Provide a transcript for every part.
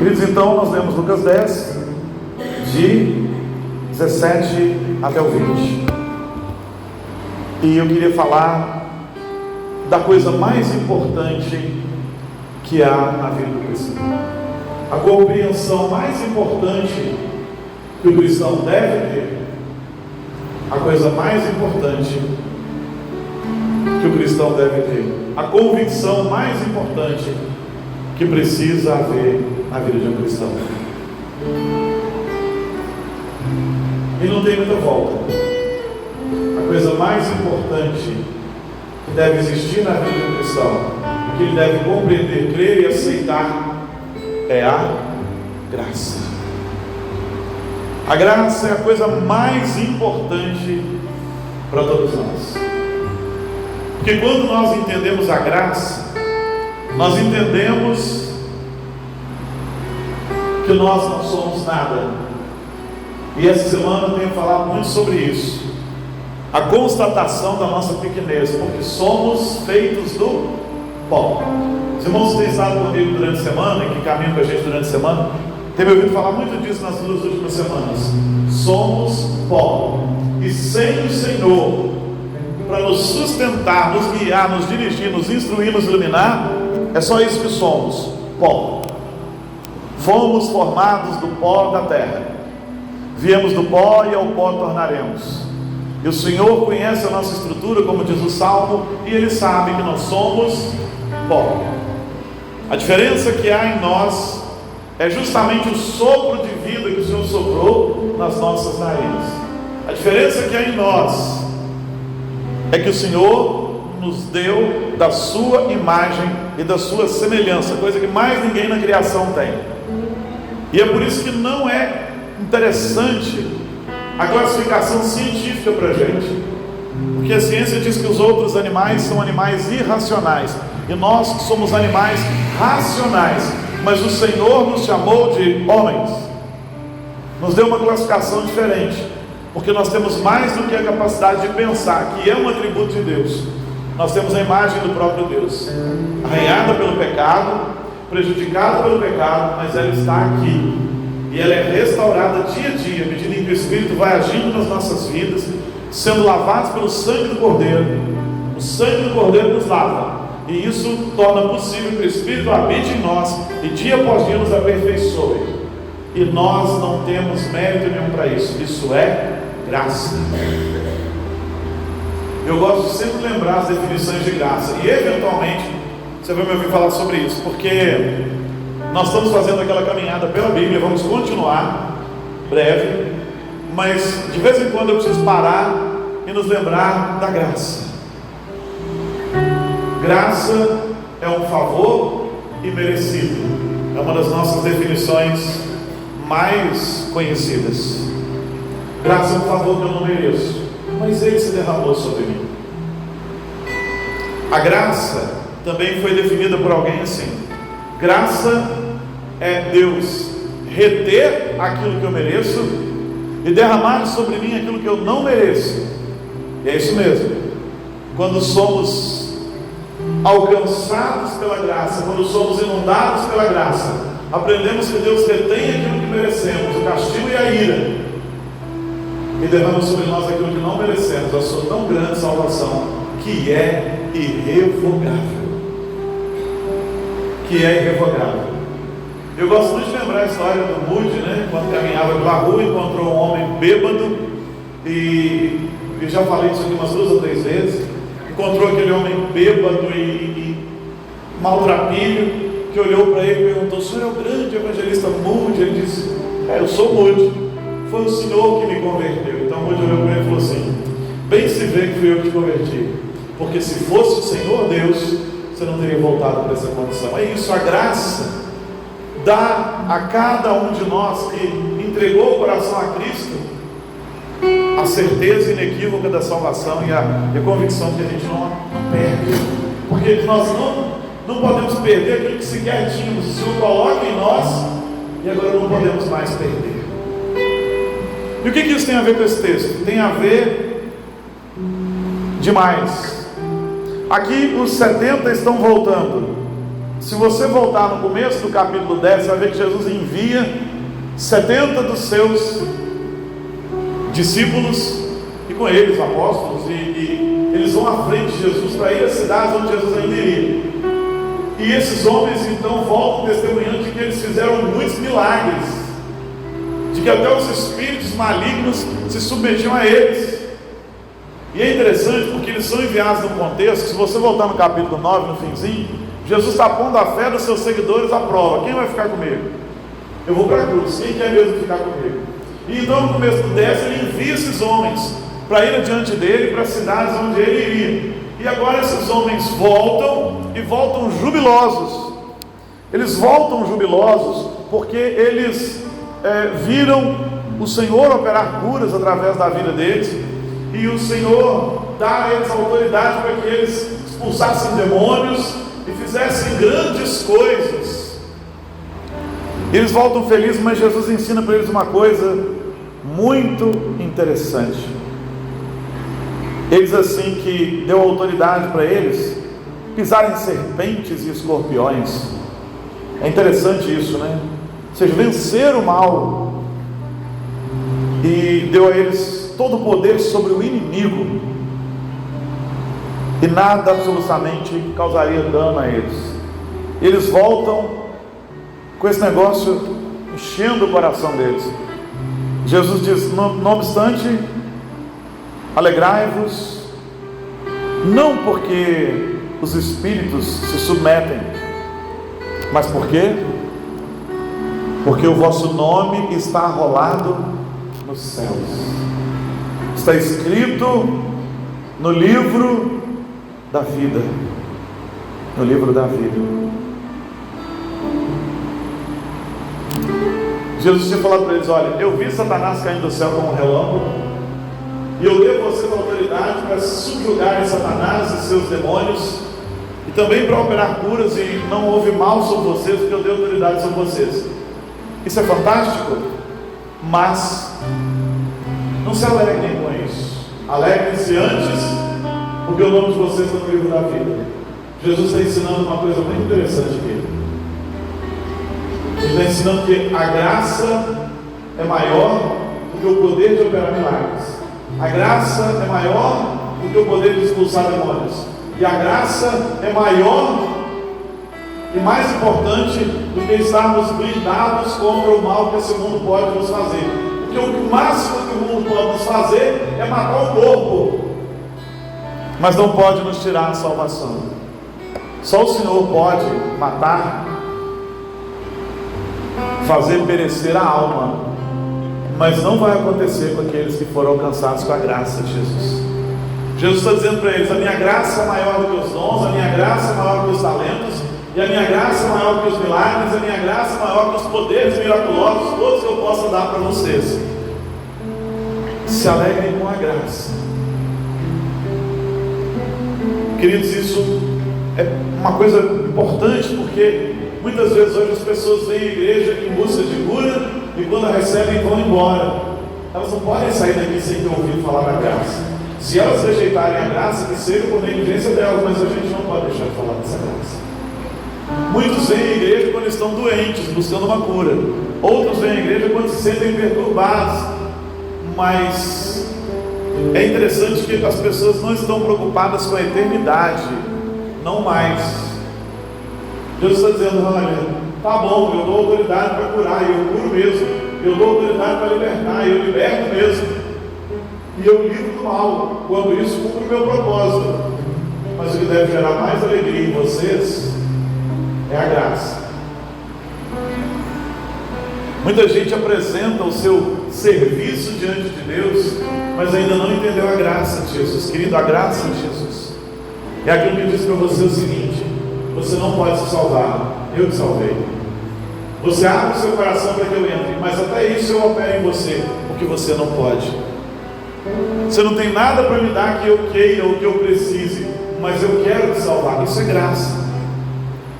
Queridos, então nós lemos Lucas 10, de 17 até o 20. E eu queria falar da coisa mais importante que há na vida do cristão. A compreensão mais importante que o cristão deve ter, a coisa mais importante que o cristão deve ter, a convicção mais importante que precisa haver na vida de um cristão. E não tem muita volta. A coisa mais importante que deve existir na vida de um cristão, que ele deve compreender, crer e aceitar, é a graça. A graça é a coisa mais importante para todos nós. Porque quando nós entendemos a graça, nós entendemos que nós não somos nada. E essa semana eu tenho falado muito sobre isso. A constatação da nossa pequenez, porque somos feitos do pó. Os irmãos têm estado comigo durante a semana, que caminham com a gente durante a semana, tem me ouvido falar muito disso nas 2 últimas semanas. Somos pó. E sem o Senhor, para nos sustentar, nos guiar, nos dirigir, nos instruir, nos iluminar, é só isso que somos, pó. Fomos formados do pó da terra. Viemos do pó e ao pó tornaremos. E o Senhor conhece a nossa estrutura, como diz o Salmo, e Ele sabe que nós somos pó. A diferença que há em nós é justamente o sopro de vida que o Senhor soprou nas nossas narinas. A diferença que há em nós é que o Senhor nos deu da sua imagem e da sua semelhança, coisa que mais ninguém na criação tem. E é por isso que não é interessante a classificação científica para a gente, porque a ciência diz que os outros animais são animais irracionais e nós somos animais racionais, mas o Senhor nos chamou de homens, nos deu uma classificação diferente, porque nós temos mais do que a capacidade de pensar, que é um atributo de Deus. Nós temos a imagem do próprio Deus, arranhada pelo pecado, prejudicada pelo pecado, mas ela está aqui, e ela é restaurada dia a dia, à medida em que o Espírito vai agindo nas nossas vidas, sendo lavados pelo sangue do Cordeiro. O sangue do Cordeiro nos lava, e isso torna possível que o Espírito habite em nós, e dia após dia nos aperfeiçoe. E nós não temos mérito nenhum para isso. Isso é graça. Eu gosto de sempre lembrar as definições de graça, e eventualmente você vai me ouvir falar sobre isso, porque nós estamos fazendo aquela caminhada pela Bíblia, vamos continuar breve, mas de vez em quando eu preciso parar e nos lembrar da graça. Graça é um favor imerecido, é uma das nossas definições mais conhecidas. Graça é um favor que eu não mereço, mas Ele se derramou sobre mim. A graça também foi definida por alguém assim: graça é Deus reter aquilo que eu mereço e derramar sobre mim aquilo que eu não mereço. E é isso mesmo. Quando somos alcançados pela graça, quando somos inundados pela graça, aprendemos que Deus retém aquilo que merecemos, o castigo e a ira, e derrama sobre nós aquilo que não merecemos, a sua tão grande salvação, que é irrevogável. Que é irrevogável. Eu gosto muito de lembrar a história do Moody, né? Quando caminhava pela rua, encontrou um homem bêbado, e já falei isso aqui umas 2 ou 3 vezes. Encontrou aquele homem bêbado e maltrapilho, que olhou para ele e perguntou: o senhor é o grande evangelista Moody? Ele disse: eu sou Moody, foi o senhor que me converteu. Então Moody olhou para ele e falou assim: bem se vê que fui eu que te converti, porque se fosse o Senhor Deus, você não teria voltado para essa condição. É isso, a graça dá a cada um de nós que entregou o coração a Cristo a certeza inequívoca da salvação e a convicção que a gente não perde, porque nós não podemos perder aquilo que sequer tínhamos. O Senhor coloca em nós e agora não podemos mais perder. E o que isso tem a ver com esse texto? Tem a ver demais. Aqui os 70 estão voltando, Se você voltar no começo do capítulo 10, você vai ver que Jesus envia 70 dos seus discípulos, e com eles apóstolos, e eles vão à frente de Jesus para ir às cidades onde Jesus ainda iria. E esses homens então voltam testemunhando de que eles fizeram muitos milagres, de que até os espíritos malignos se submetiam a eles. E é interessante porque eles são enviados num contexto, se você voltar no capítulo 9, no finzinho, Jesus está pondo a fé dos seus seguidores à prova. Quem vai ficar comigo? Eu vou para a cruz. Quem quer mesmo ficar comigo? E então no começo do 10 ele envia esses homens para ir adiante dele, para as cidades onde ele iria. E agora esses homens voltam, e voltam jubilosos. Eles voltam jubilosos porque eles viram o Senhor operar curas através da vida deles, e o Senhor dá a eles autoridade para que eles expulsassem demônios e fizessem grandes coisas. Eles voltam felizes, mas Jesus ensina para eles uma coisa muito interessante. Eles assim que deu autoridade para eles pisarem serpentes e escorpiões. É interessante isso, né? Ou seja, vencer o mal, e deu a eles todo o poder sobre o inimigo, e nada absolutamente causaria dano a eles. Eles voltam com esse negócio enchendo o coração deles. Jesus diz: não obstante, alegrai-vos, não porque os espíritos se submetem, mas por quê? Porque o vosso nome está arrolado nos céus, está escrito no livro da vida. No livro da vida. Jesus tinha falado para eles: olha, eu vi Satanás caindo do céu como um relâmpago, e eu dei a vocês a autoridade para subjugarem Satanás e seus demônios, e também para operar curas, e não houve mal sobre vocês, porque eu dei autoridade sobre vocês. Isso é fantástico, mas não se alegrem com isso. Alegrem-se antes, porque o nome de vocês está no livro da vida. Jesus está ensinando uma coisa muito interessante aqui. Ele está ensinando que a graça é maior do que o poder de operar milagres. A graça é maior do que o poder de expulsar demônios. E a graça é maior e mais importante do que estarmos blindados contra o mal que esse mundo pode nos fazer. Porque o máximo que o mundo pode nos fazer é matar o corpo, mas não pode nos tirar a salvação. Só o Senhor pode matar, fazer perecer a alma, mas não vai acontecer com aqueles que foram alcançados com a graça de Jesus. Jesus está dizendo para eles: a minha graça é maior do que os dons, a minha graça é maior do que os talentos, e a minha graça é maior do que os milagres, a minha graça é maior do que os poderes miraculosos, todos que eu possa dar para vocês. Se alegrem com a graça. Queridos, isso é uma coisa importante, porque muitas vezes hoje as pessoas vêm à igreja em busca de cura, e quando a recebem vão embora. Elas não podem sair daqui sem ter ouvido falar da graça. Se elas rejeitarem a graça, que seja por negligência delas, mas a gente não pode deixar de falar dessa graça. Muitos vêm à igreja quando estão doentes, buscando uma cura. Outros vêm à igreja quando se sentem perturbados. Mas é interessante que as pessoas não estão preocupadas com a eternidade, não mais. Deus está dizendo: olha, tá bom, eu dou autoridade para curar, e eu curo mesmo. Eu dou autoridade para libertar, e eu liberto mesmo. E eu livro do mal, quando isso cumpre o meu propósito. Mas o que deve gerar mais alegria em vocês é a graça. Muita gente apresenta o seu serviço diante de Deus, mas ainda não entendeu a graça de Jesus. Querido, a graça de Jesus é aquilo que diz para você o seguinte: você não pode se salvar, eu te salvei. Você abre o seu coração para que eu entre, mas até isso eu opero em você, porque você não pode. Você não tem nada para me dar que eu queira ou que eu precise, mas eu quero te salvar. Isso é graça.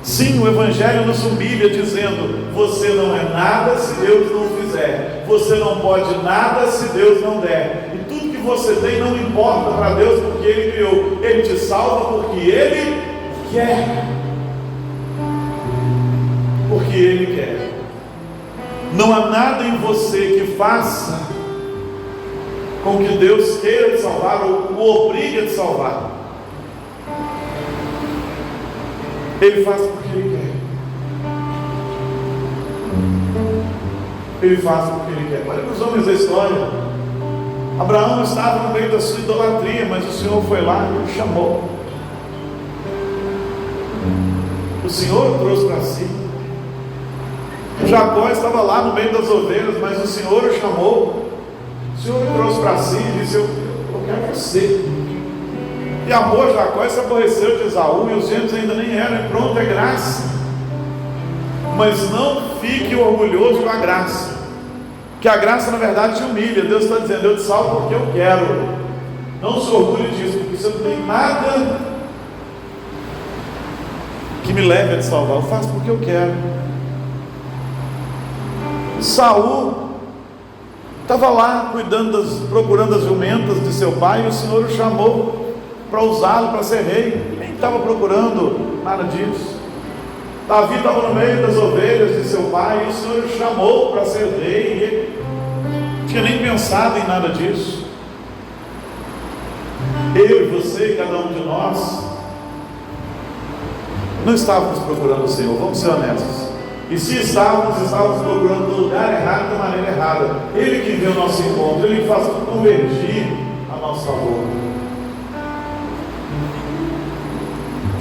Sim, o Evangelho nos humilha dizendo: você não é nada se Deus não fizer, você não pode nada se Deus não der, e tudo que você tem não importa para Deus, porque Ele criou. Ele te salva porque Ele quer. porque Ele quer. Não há nada em você que faça com que Deus queira te salvar ou o obrigue a te salvar. Ele faz porque Ele quer. Ele faz porque Ele quer. Olha para os homens da história. Abraão estava no meio da sua idolatria, mas o Senhor foi lá e o chamou. O Senhor o trouxe para si. Jacó estava lá no meio das ovelhas, mas o Senhor o chamou. O Senhor o trouxe para si e disse: eu quero você. E amou Jacó e se aborreceu de Esaú, e os gêmeos ainda nem eram, e pronto, é graça. Mas não fique orgulhoso com a graça, que a graça na verdade te humilha. Deus está dizendo: eu te salvo porque eu quero. Não se orgulhe disso, porque você não tem nada que me leve a te salvar. Eu faço porque eu quero. Saul estava lá procurando as jumentas de seu pai, e o Senhor o chamou para usá-lo para ser rei. Nem estava procurando nada disso. Davi estava no meio das ovelhas de seu pai, e o Senhor o chamou para ser rei, e ele não tinha nem pensado em nada disso. Eu e você, cada um de nós, não estávamos procurando o Senhor, vamos ser honestos. E se estávamos procurando no lugar errado, da maneira errada. Ele que vê o nosso encontro, Ele faz convergir a nosso favor.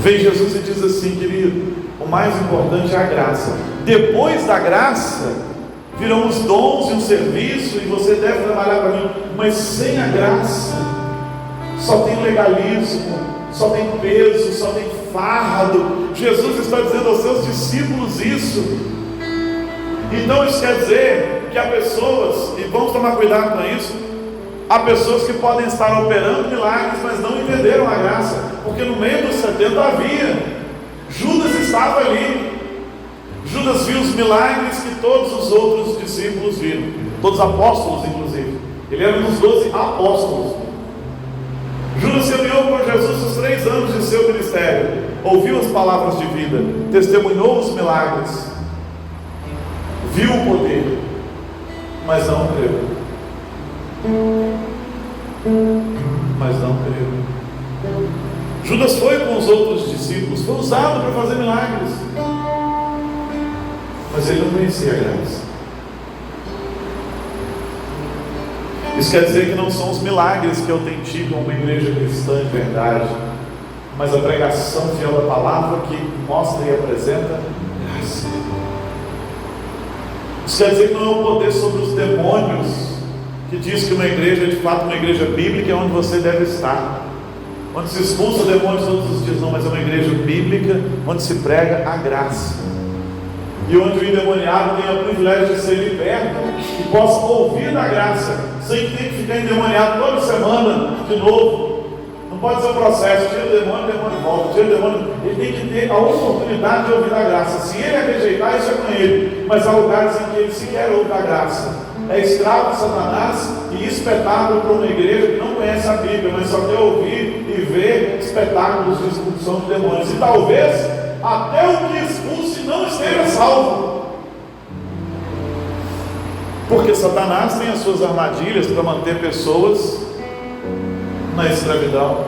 Vem Jesus e diz assim: querido, o mais importante é a graça. Depois da graça virão os dons e o serviço, e você deve trabalhar para mim. Mas sem a graça só tem legalismo, só tem peso, só tem fardo. Jesus está dizendo aos seus discípulos isso. Então isso quer dizer que há pessoas, e vamos tomar cuidado com isso, há pessoas que podem estar operando milagres, mas não entenderam a graça, porque no meio dos 70 havia. Judas estava ali. Judas viu os milagres que todos os outros discípulos viram, todos os apóstolos inclusive. Ele era um dos 12 apóstolos. Judas se uniu com Jesus os 3 anos de seu ministério, ouviu as palavras de vida, testemunhou os milagres, viu o poder, mas não creu. Judas foi com os outros discípulos, foi usado para fazer milagres, mas ele não conhecia a graça. Isso quer dizer que não são os milagres que autenticam uma igreja cristã de verdade, mas a pregação fiel da palavra que mostra e apresenta graça. Isso quer dizer que não é o poder sobre os demônios que diz que uma igreja é de fato uma igreja bíblica, é onde você deve estar, onde se expulsa demônios todos os dias. Não, mas é uma igreja bíblica onde se prega a graça, e onde o endemoniado tenha o privilégio de ser liberto e possa ouvir da graça, sem ter que ficar endemoniado toda semana de novo. Não pode ser um processo: tira o demônio volta, tira o demônio. Ele tem que ter a oportunidade de ouvir da graça. Se ele a rejeitar, isso é com ele. Mas há lugares em que ele sequer ouve da graça. É escravo de Satanás e espetáculo para uma igreja que não conhece a Bíblia, mas só quer ouvir e ver espetáculos de expulsão de demônios. E talvez até o que expulse não esteja salvo, porque Satanás tem as suas armadilhas para manter pessoas na escravidão.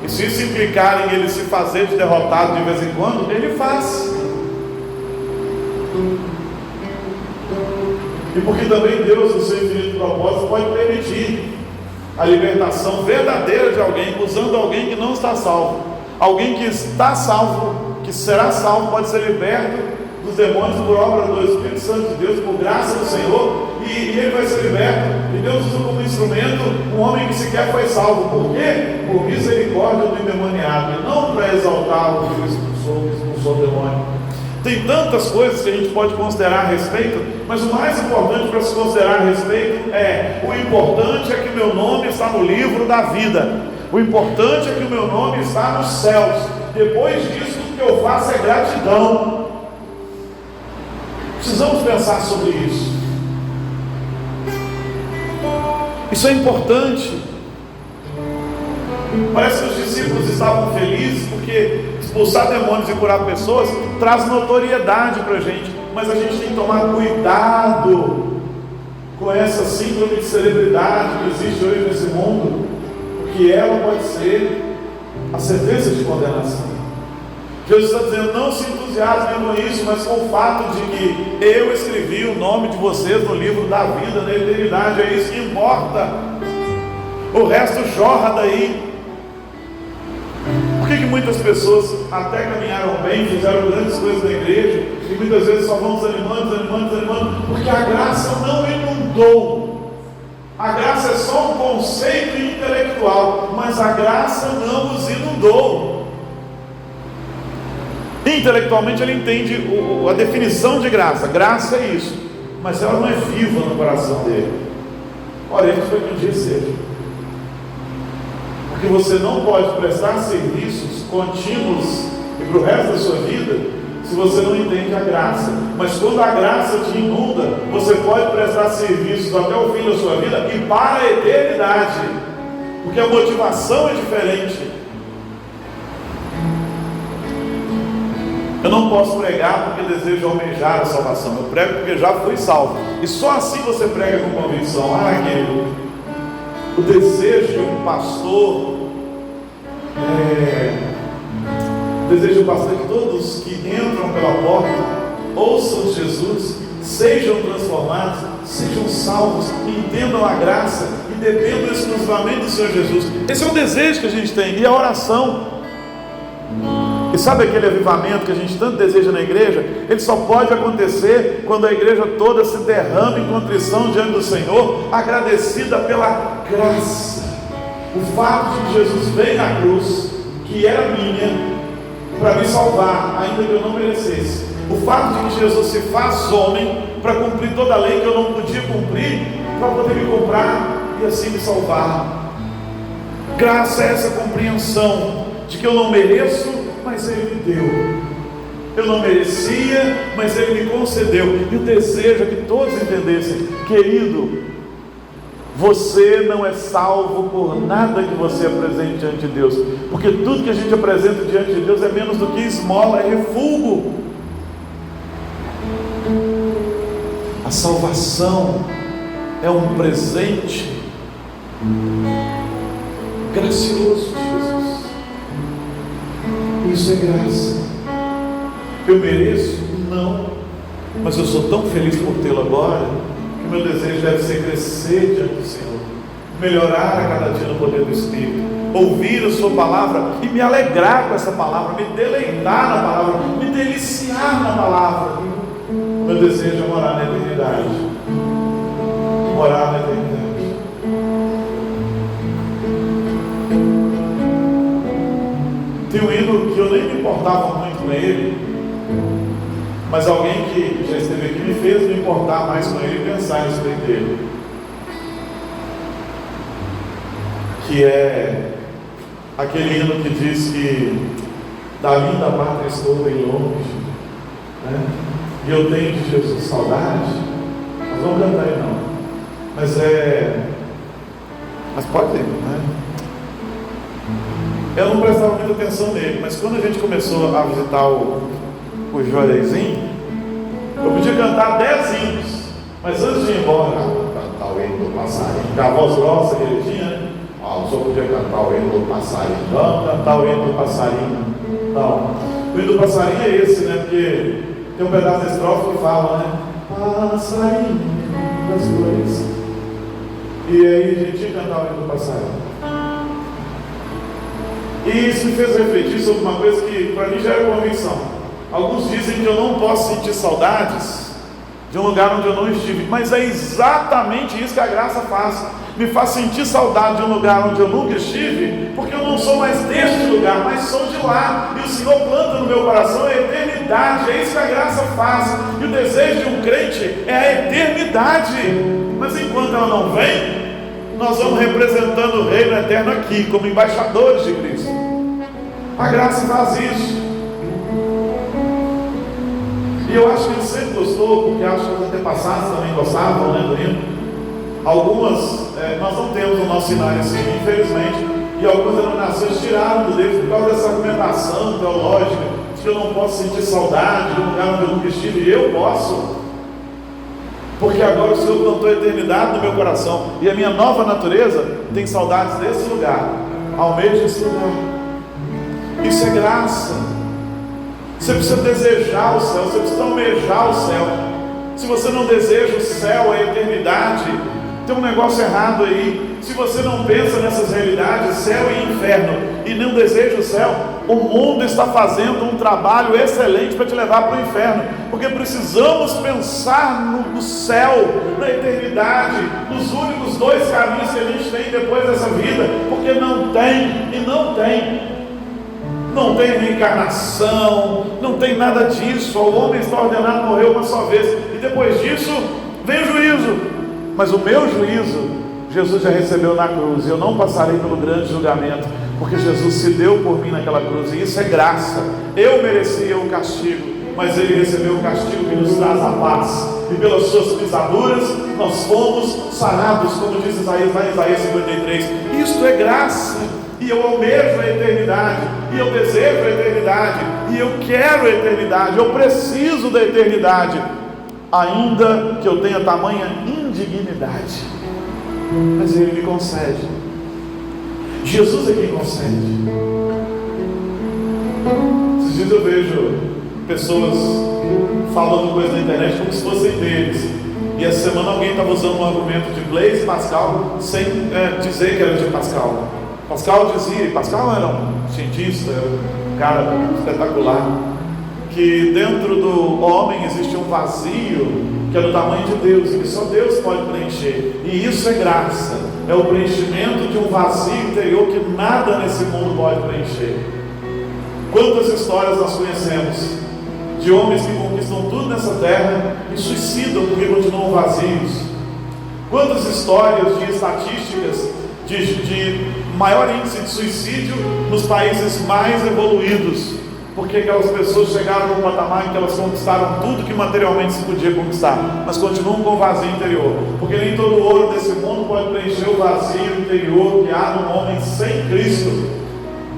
E se isso implicar em ele se fazer de derrotado de vez em quando, ele faz. E porque também Deus, no seu infinito propósito, pode permitir a libertação verdadeira de alguém, usando alguém que não está salvo. Alguém que está salvo, que será salvo, pode ser liberto dos demônios por obra do Espírito Santo de Deus, por graça do Senhor, e ele vai ser liberto. E Deus usa como instrumento um homem que sequer foi salvo. Por quê? Por misericórdia do endemoniado, e não para exaltar o que expulsou o demônio. Tem tantas coisas que a gente pode considerar a respeito, mas o mais importante para se considerar a respeito é: o importante é que o meu nome está no livro da vida. O importante é que o meu nome está nos céus. Depois disso, tudo que eu faço é gratidão. Precisamos pensar sobre isso. Isso é importante. Parece que os discípulos estavam felizes porque expulsar demônios e curar pessoas traz notoriedade para a gente, mas a gente tem que tomar cuidado com essa síndrome de celebridade que existe hoje nesse mundo, porque ela pode ser a sentença de condenação. Jesus está dizendo: não se entusiasmem com isso, mas com o fato de que eu escrevi o nome de vocês no livro da vida, na eternidade. É isso que importa. O resto jorra daí. Por que muitas pessoas até caminharam bem, fizeram grandes coisas na igreja, e muitas vezes só vão desanimando? Porque a graça não inundou. A graça é só um conceito intelectual, mas a graça não os inundou. Intelectualmente ele entende a definição de graça. Graça é isso, mas ela não é viva no coração dele. Oremos para que um dia seja. Porque você não pode prestar serviços contínuos e para o resto da sua vida se você não entende a graça. Mas quando a graça te inunda, você pode prestar serviços até o fim da sua vida e para a eternidade, porque a motivação é diferente. Eu não posso pregar porque desejo almejar a salvação. Eu prego porque já fui salvo. E só assim você prega com convicção. Querido, o desejo de um pastor que todos que entram pela porta ouçam Jesus, sejam transformados, sejam salvos, entendam a graça e dependam exclusivamente do Senhor Jesus. Esse é o desejo que a gente tem. E a oração. E sabe aquele avivamento que a gente tanto deseja na igreja? Ele só pode acontecer quando a igreja toda se derrama em contrição diante do Senhor, agradecida pela graça. O fato de que Jesus veio na cruz, que era minha, para me salvar, ainda que eu não merecesse. O fato de que Jesus se faz homem para cumprir toda a lei que eu não podia cumprir, para poder me comprar e assim me salvar. Graça é essa compreensão de que eu não mereço, mas Ele me deu. Eu não merecia, mas Ele me concedeu. E o desejo é que todos entendessem: querido, você não é salvo por nada que você apresente diante de Deus, porque tudo que a gente apresenta diante de Deus é menos do que esmola, é refúgio. A salvação é um presente gracioso de Jesus. Isso é graça. Eu mereço? Não. Mas eu sou tão feliz por tê-lo agora, que meu desejo deve ser crescer diante do Senhor, melhorar a cada dia no poder do Espírito, ouvir a sua palavra e me alegrar com essa palavra, me deleitar na palavra, me deliciar na palavra. Meu desejo é morar na eternidade. Morar na eternidade. Tem um hino que eu nem me importava muito com ele, mas alguém que já esteve aqui me fez me importar mais com ele e pensar a respeito dele, que é aquele hino que diz que da linda pátria estou bem longe, né? E eu tenho de Jesus saudade. Nós vamos cantar aí não, mas pode ter, né? Eu não prestava muita atenção nele, mas quando a gente começou a visitar o Juarezzinho, eu podia cantar 10 hinos, mas antes de ir embora, cantar o hino do passarinho, que a voz grossa que ele tinha, né? Eu só podia cantar o hino do passarinho. Vamos cantar o hino do passarinho. Não, o hino do passarinho é esse, né? Porque tem um pedaço da estrofe que fala, né? Passarinho das flores. E aí a gente tinha que cantar o hino do passarinho. E isso me fez refletir sobre uma coisa que para mim já era convicção. Alguns dizem que eu não posso sentir saudades de um lugar onde eu não estive, mas é exatamente isso que a graça faz. Me faz sentir saudade de um lugar onde eu nunca estive, porque eu não sou mais deste lugar, mas sou de lá, e o Senhor planta no meu coração a eternidade. É isso que a graça faz, e o desejo de um crente é a eternidade. Mas enquanto ela não vem, nós vamos representando o reino eterno aqui, como embaixadores de Cristo. A graça faz isso. E eu acho que ele sempre gostou, porque acho que os antepassados também gostavam, né, do hino. Algumas, nós não temos o nosso cenário assim, infelizmente, e algumas denominações tiraram do livro por causa dessa argumentação teológica, de que eu não posso sentir saudade de um lugar onde eu nunca estive. Eu posso, porque agora o Senhor plantou a eternidade no meu coração, e a minha nova natureza tem saudades desse lugar, almeja esse lugar. Isso é graça. Você precisa desejar o céu, você precisa almejar o céu. Se você não deseja o céu, a eternidade, tem um negócio errado aí. Se você não pensa nessas realidades, céu e inferno, e não deseja o céu, o mundo está fazendo um trabalho excelente para te levar para o inferno, porque precisamos pensar no céu, na eternidade, nos únicos dois caminhos que a gente tem depois dessa vida, porque não tem reencarnação, não tem nada disso. O homem está ordenado a morrer uma só vez, e depois disso vem o juízo. Mas o meu juízo Jesus já recebeu na cruz, e eu não passarei pelo grande julgamento, porque Jesus se deu por mim naquela cruz, e isso é graça. Eu merecia o castigo, mas Ele recebeu o castigo que nos traz a paz, e pelas suas pisaduras nós fomos sarados, como diz Isaías, lá em Isaías 53. Isto é graça, e eu almejo a eternidade, e eu desejo a eternidade, e eu quero a eternidade, eu preciso da eternidade, ainda que eu tenha tamanha indignidade, mas Ele me concede. Jesus é quem concede. Esses dias eu vejo pessoas falando coisas na internet como se fossem deles, e essa semana alguém estava usando um argumento de Blaise Pascal sem dizer que era de Pascal. Pascal dizia, e Pascal era um cientista, um cara espetacular, que dentro do homem existe um vazio que é do tamanho de Deus, e que só Deus pode preencher, e isso é graça, é o preenchimento de um vazio interior que nada nesse mundo pode preencher. Quantas histórias nós conhecemos de homens que conquistam tudo nessa terra e suicidam porque continuam vazios? Quantas histórias de estatísticas de maior índice de suicídio nos países mais evoluídos, porque aquelas pessoas chegaram num patamar em que elas conquistaram tudo que materialmente se podia conquistar, mas continuam com vazio interior, porque nem todo o ouro desse mundo pode preencher o vazio interior que há no homem sem Cristo.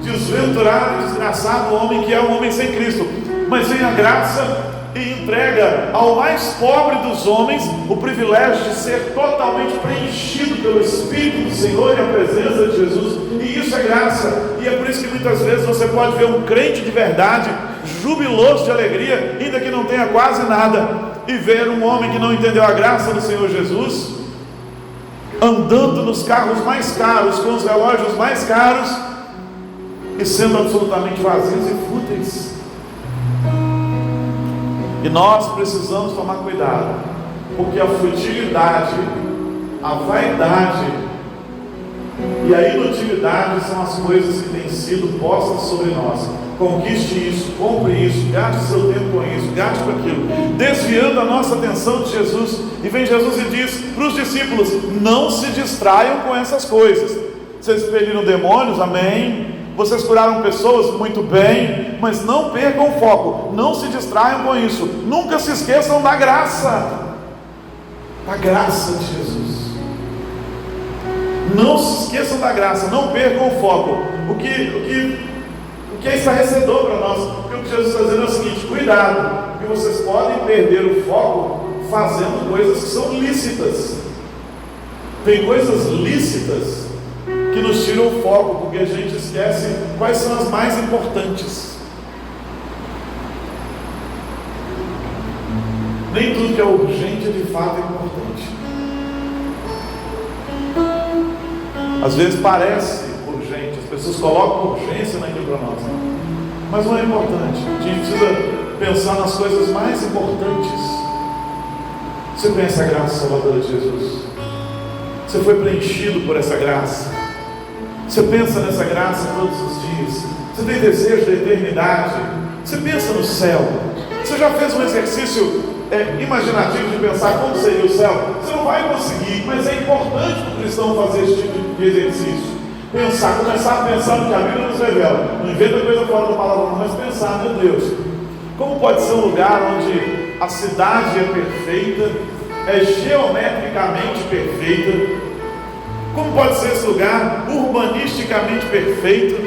Desventurado, desgraçado o homem que é um homem sem Cristo. Mas vem a graça e entrega ao mais pobre dos homens o privilégio de ser totalmente preenchido pelo Espírito do Senhor e a presença de Jesus, e isso é graça. E é por isso que muitas vezes você pode ver um crente de verdade, jubiloso de alegria, ainda que não tenha quase nada, e ver um homem que não entendeu a graça do Senhor Jesus, andando nos carros mais caros, com os relógios mais caros, e sendo absolutamente vazios e fúteis. E nós precisamos tomar cuidado, porque a futilidade, a vaidade e a inutilidade são as coisas que têm sido postas sobre nós. Conquiste isso, compre isso, gaste seu tempo com isso, gaste com aquilo, desviando a nossa atenção de Jesus. E vem Jesus e diz para os discípulos: não se distraiam com essas coisas. Vocês expeliram demônios, amém. Vocês curaram pessoas, muito bem, mas não percam o foco, não se distraiam com isso, nunca se esqueçam da graça de Jesus. Não se esqueçam da graça, não percam o foco. O que é estarrecedor para nós, porque o que Jesus está dizendo é o seguinte: cuidado, porque vocês podem perder o foco fazendo coisas que são lícitas. Tem coisas lícitas que nos tiram o foco, porque a gente esquece quais são as mais importantes. Nem tudo que é urgente de fato é importante. Às vezes parece urgente, as pessoas colocam urgência naquilo para nós, mas não é importante. A gente precisa pensar nas coisas mais importantes. Você conhece a graça salvadora de Jesus? Você foi preenchido por essa graça? Você pensa nessa graça todos os dias? Você tem desejo da eternidade? Você pensa no céu? Você já fez um exercício imaginativo de pensar como seria o céu? Você não vai conseguir, mas é importante para o cristão fazer esse tipo de exercício. Começar a pensar no que a Bíblia nos revela. Não inventa coisa fora da palavra, mas pensar: meu Deus, como pode ser um lugar onde a cidade é perfeita, é geometricamente perfeita? Como pode ser esse lugar urbanisticamente perfeito,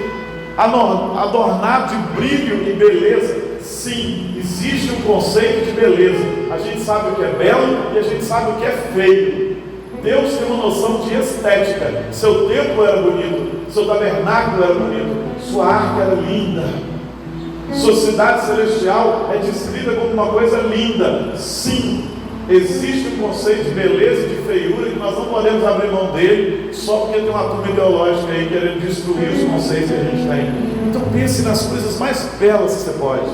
adornado de brilho e beleza? sim, existe um conceito de beleza. A gente sabe o que é belo e a gente sabe o que é feio. Deus tem uma noção de estética. Seu templo era bonito, seu tabernáculo era bonito, sua arca era linda, sua cidade celestial é descrita como uma coisa linda. Sim, existe um conceito de beleza e de feiura que nós não podemos abrir mão dele só porque tem uma turma ideológica aí querendo destruir os conceitos que a gente tem. Então pense nas coisas mais belas que você pode: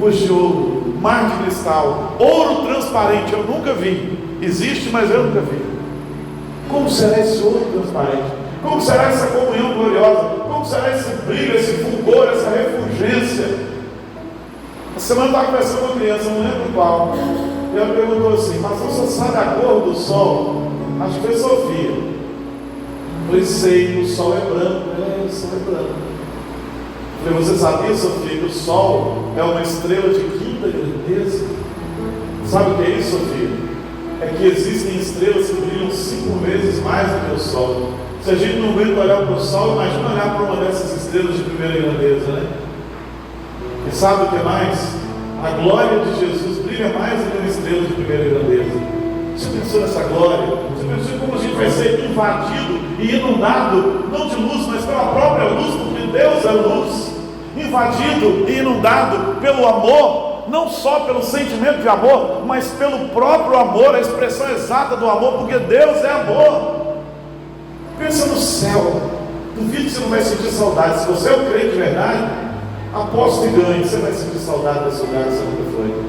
ruas de ouro, mar de cristal, ouro transparente. Eu nunca vi, existe, mas eu nunca vi. Como será esse ouro transparente? Como será essa comunhão gloriosa? Como será esse brilho, esse fulgor, essa refulgência? Essa semana eu estava conversando com uma criança, não lembro qual, e ela perguntou assim: mas você sabe a cor do sol? Acho que foi Sofia. Eu falei: sei, o sol é branco. O sol é branco. Eu falei: você sabia, Sofia, que o sol é uma estrela de quinta grandeza? Sabe o que é isso, Sofia? É que existem estrelas que brilham 5 vezes mais do que o sol. Se a gente não aguenta olhar para o sol, imagina olhar para uma dessas estrelas de primeira grandeza, né? E sabe o que mais? A glória de Jesus brilha mais do que uma estrela de primeira grandeza. Você pensou nessa glória? Você pensou em como a gente vai ser invadido e inundado, não de luz, mas pela própria luz, porque Deus é luz. Invadido e inundado pelo amor, não só pelo sentimento de amor, mas pelo próprio amor, a expressão exata do amor, porque Deus é amor. Pensa no céu. Duvido que você não vai sentir saudade. Se você é um crente de verdade, aposto e ganhe, você vai sentir saudade desse lugar que você nunca foi.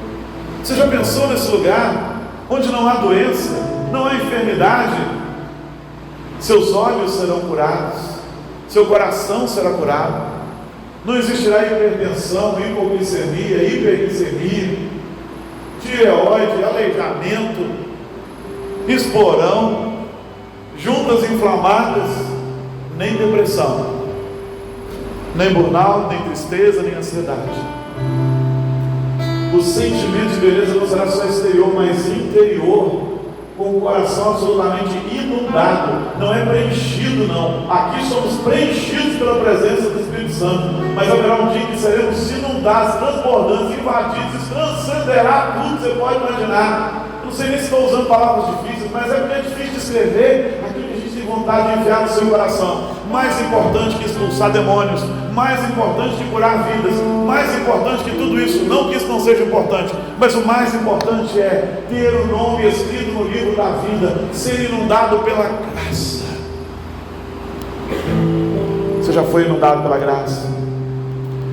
Você já pensou nesse lugar onde não há doença, não há enfermidade? Seus olhos serão curados, seu coração será curado. Não existirá hipertensão, hipoglicemia, hiperglicemia, tireoide, aleijamento, esporão, juntas inflamadas, nem depressão, nem burnout, nem tristeza, nem ansiedade. O sentimento de beleza não será só exterior, mas interior, com o coração absolutamente inundado. Não é preenchido, não. Aqui somos preenchidos pela presença do Espírito Santo, mas haverá um dia que seremos inundados, transbordantes, invadidos. Isso transcenderá tudo que você pode imaginar. Não sei nem se estou usando palavras difíceis, mas é porque é difícil de escrever aquilo que a gente tem vontade de enviar no seu coração. Mais importante que expulsar demônios, mais importante que curar vidas, mais importante que tudo isso, não que isso não seja importante, mas o mais importante é ter o nome escrito no livro da vida, ser inundado pela graça. Você já foi inundado pela graça?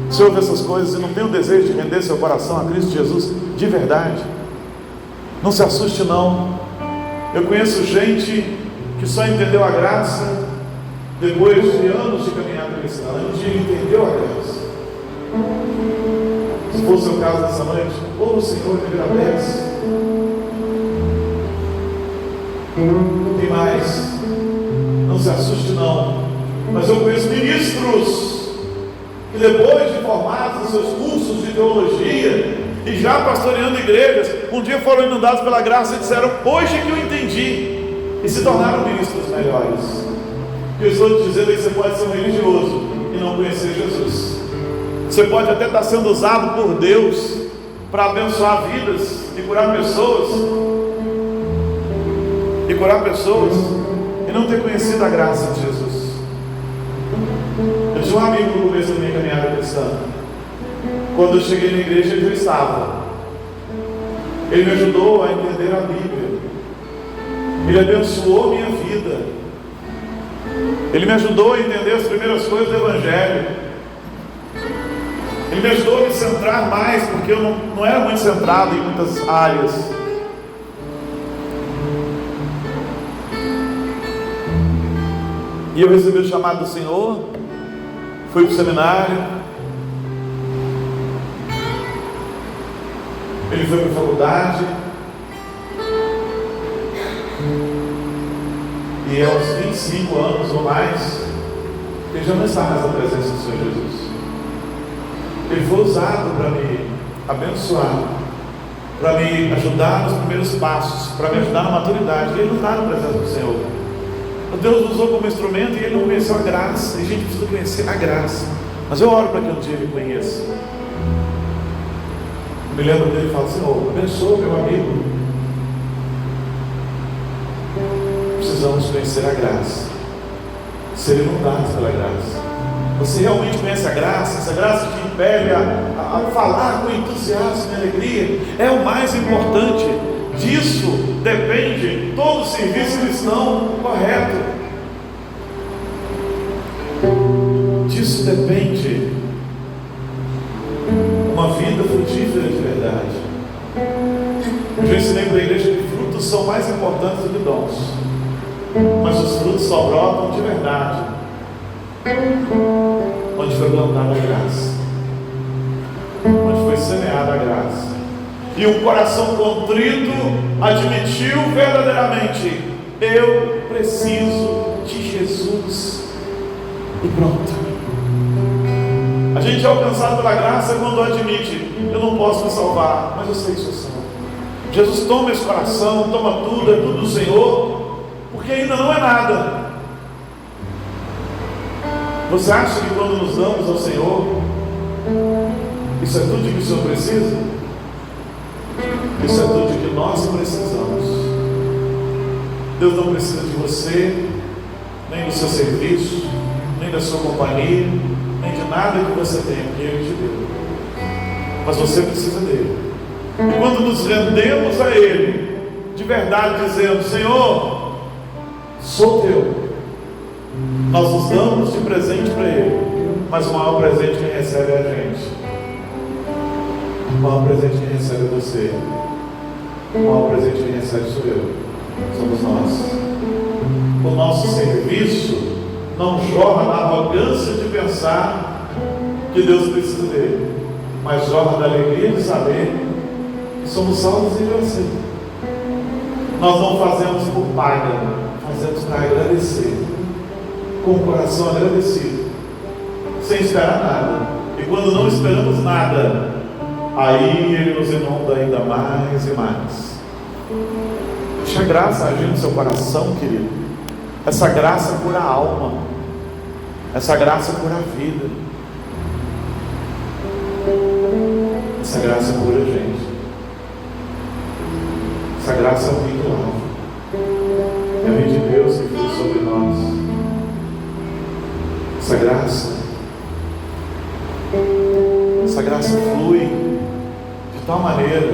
Você ouve essas coisas e não tem o desejo de render seu coração a Cristo Jesus de verdade? Não se assuste não. Eu conheço gente que só entendeu a graça depois de anos de caminhada cristã. Um dia ele entendeu a graça. Se for o seu caso nessa noite, ouve o Senhor de agradeça. Tem mais. Não se assuste não. Mas eu conheço ministros que depois de formados nos seus cursos de teologia e já pastoreando igrejas, um dia foram inundados pela graça e disseram: hoje que eu entendi, e se tornaram ministros melhores. O que eu estou te dizendo é que você pode ser um religioso e não conhecer Jesus. Você pode até estar sendo usado por Deus para abençoar vidas e curar pessoas, e não ter conhecido a graça de Jesus. Eu tinha um amigo no começo da minha caminhada cristã. Quando eu cheguei na igreja, ele já estava. Ele me ajudou a entender a Bíblia. Ele abençoou minha vida. Ele me ajudou a entender as primeiras coisas do Evangelho. Ele me ajudou a me centrar mais, porque eu não era muito centrado em muitas áreas. E eu recebi o chamado do Senhor, fui para o seminário, ele foi para a faculdade, e aos 25 anos ou mais, ele já não está mais na presença do Senhor Jesus. Ele foi usado para me abençoar, para me ajudar nos primeiros passos, para me ajudar na maturidade. Ele não está na presença do Senhor. Deus nos usou como instrumento e ele não conheceu a graça. E a gente precisa conhecer a graça. Mas eu oro para que um dia ele conheça. me lembro dele e falo: Senhor, abençoa meu amigo. Precisamos conhecer a graça, ser inundados pela graça. Você realmente conhece a graça? Essa graça te impele a falar com entusiasmo e alegria. É o mais importante. Disso depende todo o serviço cristão correto. Disso depende uma vida frutífera de verdade. Eu já ensinei para a igreja que frutos são mais importantes do que dons, mas os frutos só brotam de verdade onde foi plantada a graça, onde foi semeada a graça, e um coração contrito admitiu verdadeiramente: eu preciso de Jesus, e pronto. A gente é alcançado pela graça quando admite: eu não posso me salvar, mas eu sei que sou salvo. Jesus toma esse coração, toma tudo, é tudo do Senhor, porque ainda não é nada. Você acha que quando nos damos ao Senhor, isso é tudo que o Senhor precisa? Isso é tudo que nós precisamos. Deus não precisa de você, nem do seu serviço, nem da sua companhia, nem de nada que você tenha, porque Ele te deu. Mas você precisa dele. E quando nos rendemos a Ele, de verdade dizendo: Senhor, sou teu, nós nos damos de presente para Ele. Mas o maior presente quem recebe é a gente. O maior presente quem recebe é você. O maior presente quem recebe sou eu. Somos nós. O nosso serviço não jorra na arrogância de pensar que Deus precisa dele, mas jorra da alegria de saber que somos salvos em você. Nós não fazemos por paga, fazemos para agradecer, com o coração agradecido, sem esperar nada. E quando não esperamos nada, aí Ele nos inunda ainda mais e mais. Deixa a graça agir no seu coração, querido. Essa graça cura a alma, essa graça cura a vida, essa graça cura a gente. Essa graça é o rio do lado, é o rio de Deus que flui sobre nós. Essa graça flui de tal maneira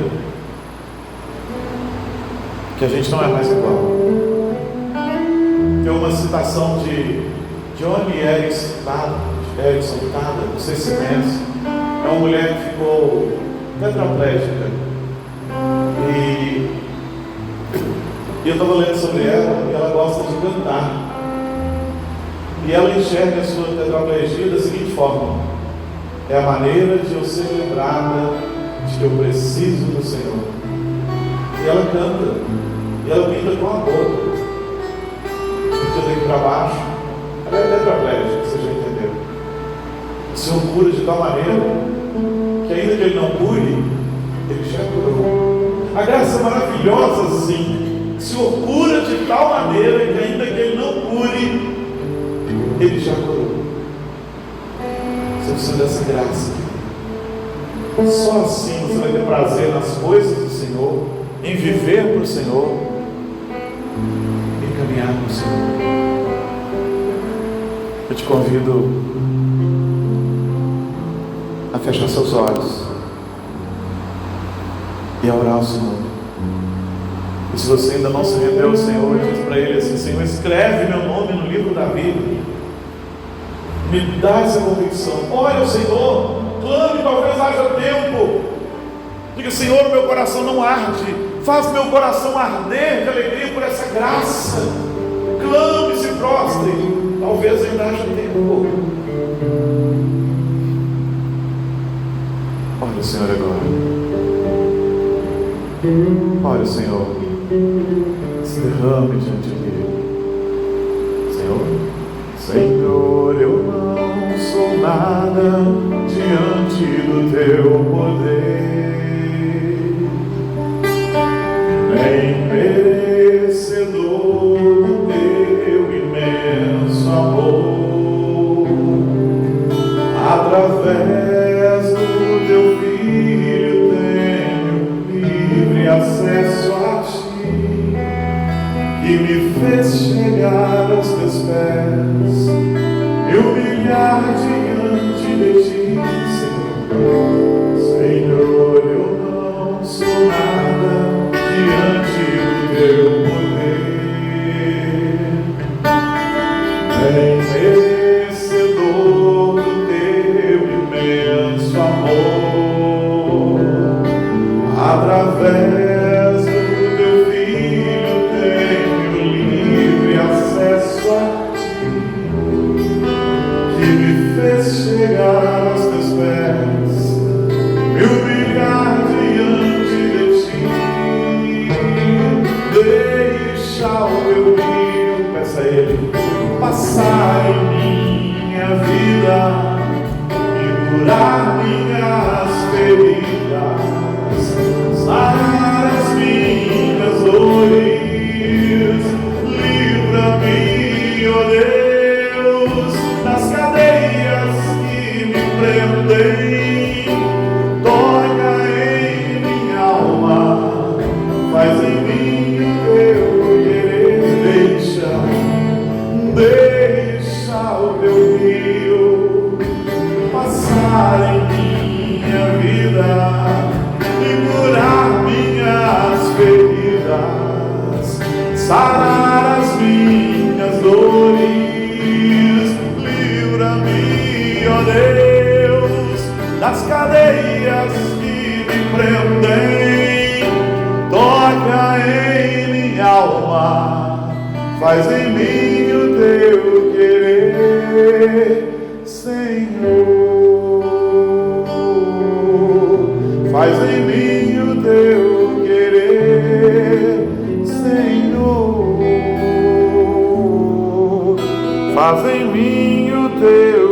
que a gente não é mais igual. Tem uma citação de Johnny Erickson Tada, não sei se você conhece. É uma mulher que ficou tetraplégica. E eu estava lendo sobre ela, e ela gosta de cantar. E ela enxerga a sua tetraplegia da seguinte forma: é a maneira de eu ser lembrada de que eu preciso do Senhor. E ela canta, e ela pinta com a boca, pinta daqui para baixo. Ela é tetraplégica, você já entendeu? O Senhor cura de tal maneira que, ainda que Ele não cure, Ele já curou. A graça é maravilhosa assim. O Senhor cura de tal maneira que, ainda que Ele não cure, Ele já curou. Você precisa dessa graça. Só assim você vai ter prazer nas coisas do Senhor, em viver para o Senhor, em caminhar para o Senhor. Eu te convido a fechar seus olhos e a orar ao Senhor. E se você ainda não se rendeu ao Senhor, diz para Ele assim: Senhor, escreve meu nome no livro da vida. Me dá essa convicção. Olha ao Senhor, clame, talvez haja tempo. Diga: Senhor, meu coração não arde. Faz meu coração arder de alegria por essa graça. Clame, se prostre. Talvez ainda haja tempo. Olha o Senhor agora. Olha o Senhor. Se derrame diante dele. Senhor, eu não sou nada diante do teu poder, nem merecedor do teu imenso amor. Através do teu Filho me fez chegar aos teus pés, me humilhar diante de ti, Senhor. Senhor, eu não sou nada diante do teu poder, merecedor do teu imenso amor. Através do teu Filho tenho livre acesso a ti, que me fez chegar aos teus pés, me humilhar diante de ti. Deixa o teu rio, peça a Ele, passar em minha vida e curar minhas feridas, sarar as minhas dores. Livra-me, ó Deus, das cadeias que me prendem. Toca em minha alma, faz em mim o teu querer. Deixa o teu rio passar em minha vida e curar minhas feridas, sarar as minhas dores. Livra-me, ó Deus, das cadeias que me prendem. Toca em minha alma, faz em mim o teu querer, Senhor. Faz em mim o teu querer, Senhor. Faz em mim o teu